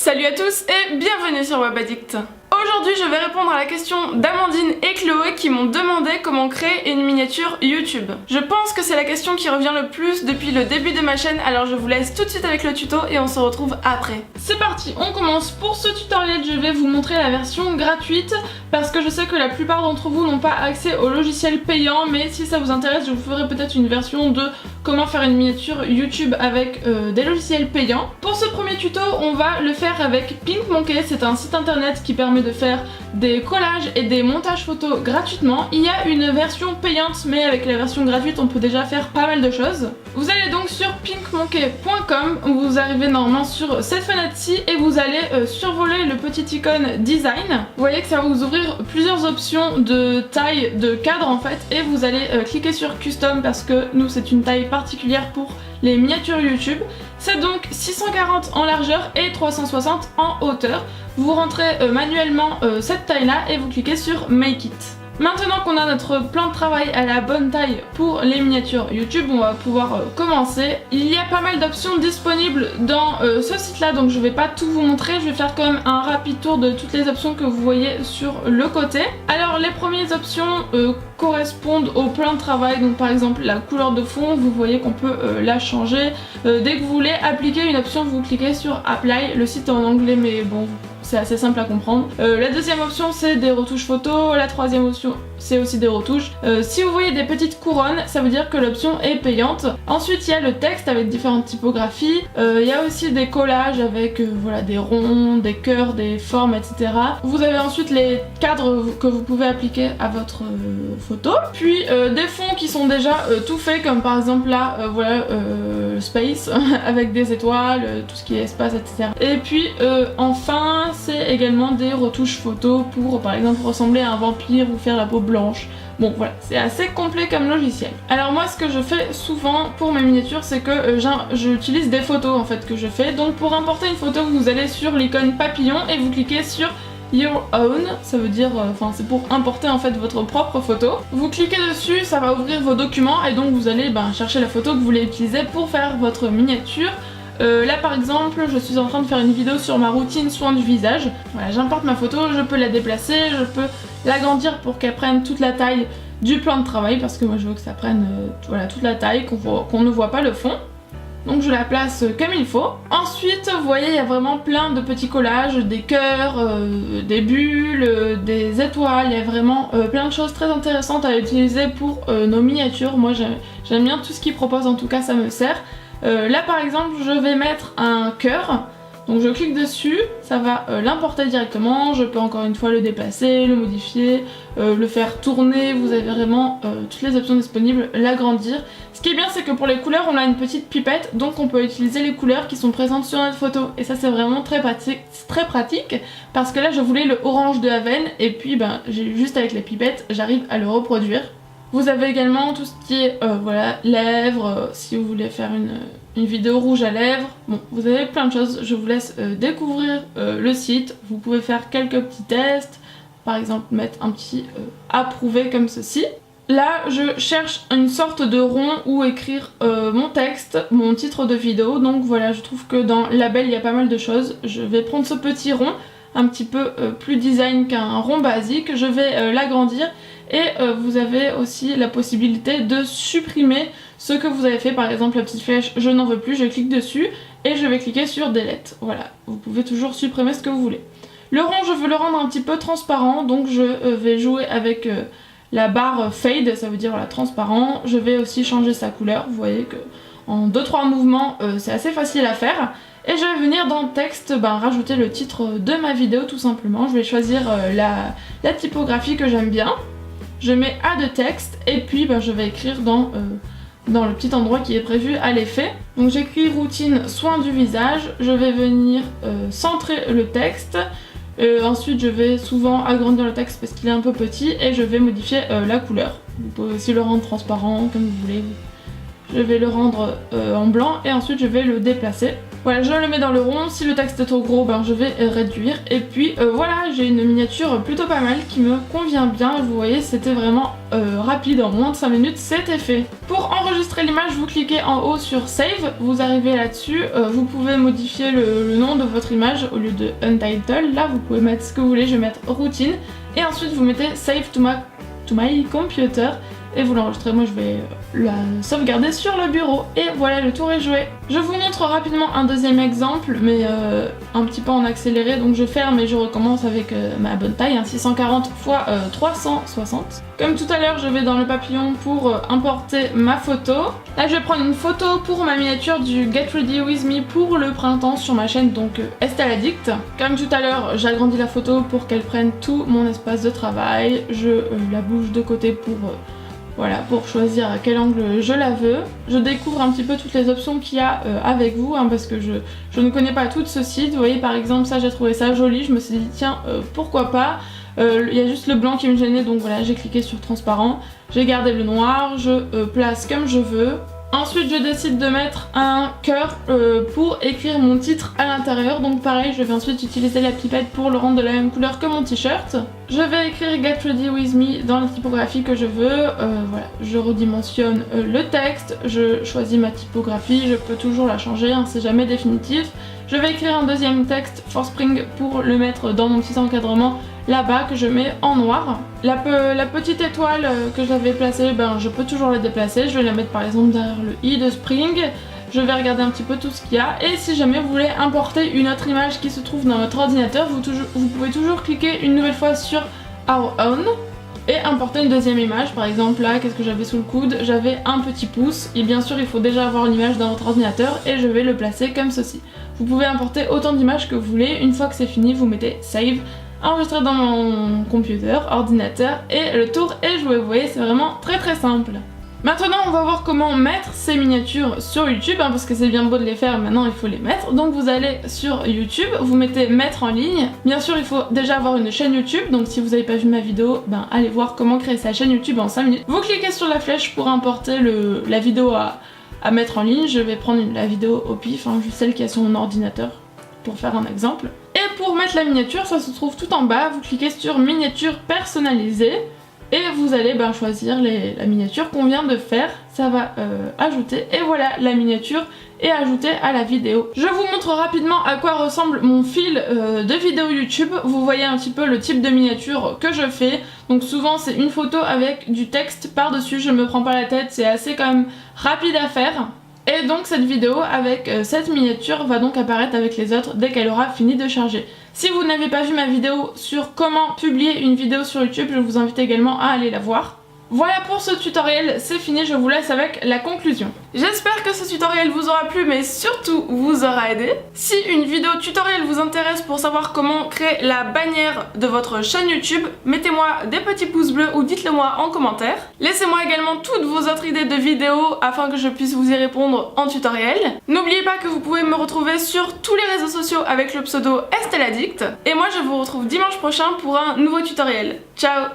Salut à tous et bienvenue sur Web Addict. Aujourd'hui je vais répondre à la question d'Amandine et Chloé qui m'ont demandé comment créer une miniature YouTube. Je pense que c'est la question qui revient le plus depuis le début de ma chaîne, alors je vous laisse tout de suite avec le tuto et on se retrouve après. C'est parti, on commence. Pour ce tutoriel je vais vous montrer la version gratuite parce que je sais que la plupart d'entre vous n'ont pas accès au logiciel payant, mais si ça vous intéresse je vous ferai peut-être une version de comment faire une miniature YouTube avec des logiciels payants. Pour ce premier tuto on va le faire avec PinkMonkey, c'est un site internet qui permet de faire des collages et des montages photos gratuitement. Il y a une version payante mais avec la version gratuite on peut déjà faire pas mal de choses. Vous allez donc sur pinkmonkey.com, vous arrivez normalement sur cette fenêtre-ci et vous allez survoler le petit icône design. Vous voyez que ça va vous ouvrir plusieurs options de taille de cadre en fait et vous allez cliquer sur custom parce que nous c'est une taille particulière pour les miniatures YouTube. C'est donc 640 en largeur et 360 en hauteur. Vous rentrez manuellement cette taille là et vous cliquez sur Make It. Maintenant qu'on a notre plan de travail à la bonne taille pour les miniatures YouTube, on va pouvoir commencer. Il y a pas mal d'options disponibles dans ce site là, donc je vais pas tout vous montrer, je vais faire quand même un rapide tour de toutes les options que vous voyez sur le côté. Alors les premières options correspondent au plan de travail, donc par exemple la couleur de fond, vous voyez qu'on peut la changer. Dès que vous voulez appliquer une option, vous cliquez sur Apply, le site est en anglais mais bon, c'est assez simple à comprendre. La deuxième option c'est des retouches photos, la troisième option c'est aussi des retouches. Si vous voyez des petites couronnes, ça veut dire que l'option est payante. Ensuite il y a le texte avec différentes typographies, il y a aussi des collages avec voilà, des ronds, des cœurs, des formes, etc. Vous avez ensuite les cadres que vous pouvez appliquer à votre photo. Puis des fonds qui sont déjà tout faits, comme par exemple là, voilà, Space avec des étoiles, tout ce qui est espace, etc. Et puis enfin c'est également des retouches photos pour par exemple ressembler à un vampire ou faire la peau blanche. Bon voilà, c'est assez complet comme logiciel. Alors moi ce que je fais souvent pour mes miniatures c'est que j'utilise des photos en fait que je fais. Donc pour importer une photo vous allez sur l'icône papillon et vous cliquez sur Your Own, ça veut dire, enfin c'est pour importer en fait votre propre photo. Vous cliquez dessus, ça va ouvrir vos documents et donc vous allez chercher la photo que vous voulez utiliser pour faire votre miniature. Là par exemple je suis en train de faire une vidéo sur ma routine soin du visage. Voilà, j'importe ma photo, je peux la déplacer, je peux l'agrandir pour qu'elle prenne toute la taille du plan de travail parce que moi je veux que ça prenne voilà, toute la taille, qu'on ne voit pas le fond. Donc je la place comme il faut. Ensuite vous voyez il y a vraiment plein de petits collages, des cœurs, des bulles, des étoiles, il y a vraiment plein de choses très intéressantes à utiliser pour nos miniatures. Moi j'aime bien tout ce qu'ils proposent, en tout cas ça me sert. Là par exemple je vais mettre un cœur, donc je clique dessus, ça va l'importer directement, je peux encore une fois le déplacer, le modifier, le faire tourner, vous avez vraiment toutes les options disponibles, l'agrandir. Ce qui est bien c'est que pour les couleurs on a une petite pipette, donc on peut utiliser les couleurs qui sont présentes sur notre photo et ça c'est vraiment très pratique parce que là je voulais le orange de Haven et puis juste avec la pipette j'arrive à le reproduire. Vous avez également tout ce qui est voilà, lèvres, si vous voulez faire une vidéo rouge à lèvres. Bon, vous avez plein de choses, je vous laisse découvrir le site. Vous pouvez faire quelques petits tests, par exemple mettre un petit approuvé comme ceci. Là, je cherche une sorte de rond où écrire mon texte, mon titre de vidéo. Donc voilà, je trouve que dans label il y a pas mal de choses. Je vais prendre ce petit rond, un petit peu plus design qu'un rond basique. Je vais l'agrandir. Et vous avez aussi la possibilité de supprimer ce que vous avez fait, par exemple la petite flèche je n'en veux plus, je clique dessus et je vais cliquer sur Delete. Voilà, vous pouvez toujours supprimer ce que vous voulez. Le rond je veux le rendre un petit peu transparent, donc je vais jouer avec la barre Fade, ça veut dire voilà, transparent. Je vais aussi changer sa couleur, vous voyez que en 2-3 mouvements c'est assez facile à faire. Et je vais venir dans le texte rajouter le titre de ma vidéo tout simplement. Je vais choisir la typographie que j'aime bien. Je mets A de texte et puis je vais écrire dans le petit endroit qui est prévu à l'effet. Donc j'écris routine soin du visage, je vais venir centrer le texte, ensuite je vais souvent agrandir le texte parce qu'il est un peu petit et je vais modifier la couleur. Vous pouvez aussi le rendre transparent comme vous voulez. Je vais le rendre en blanc et ensuite je vais le déplacer. Voilà, je le mets dans le rond, si le texte est trop gros, ben je vais réduire. Et puis voilà, j'ai une miniature plutôt pas mal qui me convient bien. Vous voyez, c'était vraiment rapide, en moins de 5 minutes, c'était fait. Pour enregistrer l'image, vous cliquez en haut sur Save, vous arrivez là-dessus, vous pouvez modifier le nom de votre image au lieu de Untitled. Là, vous pouvez mettre ce que vous voulez, je vais mettre Routine. Et ensuite, vous mettez Save to my computer. Et vous l'enregistrez, moi je vais la sauvegarder sur le bureau. Et voilà, le tour est joué. Je vous montre rapidement un deuxième exemple, mais un petit peu en accéléré. Donc je ferme et je recommence avec ma bonne taille, 640 x 360. Comme tout à l'heure, je vais dans le papillon pour importer ma photo. Là je vais prendre une photo pour ma miniature du Get Ready With Me pour le printemps sur ma chaîne, donc Estelle Addict. Comme tout à l'heure, j'agrandis la photo pour qu'elle prenne tout mon espace de travail. Je la bouge de côté pour... Voilà, pour choisir à quel angle je la veux. Je découvre un petit peu toutes les options qu'il y a avec vous, parce que je ne connais pas tout ce site. Vous voyez, par exemple, ça, j'ai trouvé ça joli. Je me suis dit, tiens, pourquoi pas. Il y a juste le blanc qui me gênait, donc voilà, j'ai cliqué sur transparent. J'ai gardé le noir, je place comme je veux. Ensuite, je décide de mettre un cœur pour écrire mon titre à l'intérieur. Donc pareil, je vais ensuite utiliser la pipette pour le rendre de la même couleur que mon t-shirt. Je vais écrire Get Ready With Me dans la typographie que je veux. Voilà, je redimensionne le texte, je choisis ma typographie, je peux toujours la changer, c'est jamais définitif. Je vais écrire un deuxième texte for Spring pour le mettre dans mon petit encadrement là-bas que je mets en noir. La petite étoile que j'avais placée, je peux toujours la déplacer. Je vais la mettre par exemple derrière le i de Spring. Je vais regarder un petit peu tout ce qu'il y a. Et si jamais vous voulez importer une autre image qui se trouve dans votre ordinateur, vous pouvez toujours cliquer une nouvelle fois sur Our Own et importer une deuxième image. Par exemple là, qu'est-ce que j'avais sous le coude? J'avais un petit pouce. Et bien sûr, il faut déjà avoir l'image dans votre ordinateur et je vais le placer comme ceci. Vous pouvez importer autant d'images que vous voulez. Une fois que c'est fini, vous mettez Save, enregistrer dans mon computer, ordinateur, et le tour est joué. Vous voyez, c'est vraiment très très simple. Maintenant, on va voir comment mettre ces miniatures sur YouTube, parce que c'est bien beau de les faire, maintenant il faut les mettre. Donc vous allez sur YouTube, vous mettez mettre en ligne. Bien sûr, il faut déjà avoir une chaîne YouTube, donc si vous n'avez pas vu ma vidéo, allez voir comment créer sa chaîne YouTube en 5 minutes. Vous cliquez sur la flèche pour importer la vidéo à mettre en ligne. Je vais prendre la vidéo au pif, juste celle qui est sur mon ordinateur, pour faire un exemple. Et pour mettre la miniature, ça se trouve tout en bas, vous cliquez sur miniature personnalisée et vous allez choisir la miniature qu'on vient de faire. Ça va ajouter, et voilà, la miniature est ajoutée à la vidéo. Je vous montre rapidement à quoi ressemble mon fil de vidéo YouTube. Vous voyez un petit peu le type de miniature que je fais. Donc souvent c'est une photo avec du texte par dessus, je me prends pas la tête, c'est assez quand même rapide à faire. Et donc cette vidéo avec cette miniature va donc apparaître avec les autres dès qu'elle aura fini de charger. Si vous n'avez pas vu ma vidéo sur comment publier une vidéo sur YouTube, je vous invite également à aller la voir. Voilà pour ce tutoriel, c'est fini, je vous laisse avec la conclusion. J'espère que ce tutoriel vous aura plu, mais surtout vous aura aidé. Si une vidéo tutoriel vous intéresse pour savoir comment créer la bannière de votre chaîne YouTube, mettez-moi des petits pouces bleus ou dites-le moi en commentaire. Laissez-moi également toutes vos autres idées de vidéos afin que je puisse vous y répondre en tutoriel. N'oubliez pas que vous pouvez me retrouver sur tous les réseaux sociaux avec le pseudo Estelle Addict. Et moi je vous retrouve dimanche prochain pour un nouveau tutoriel. Ciao!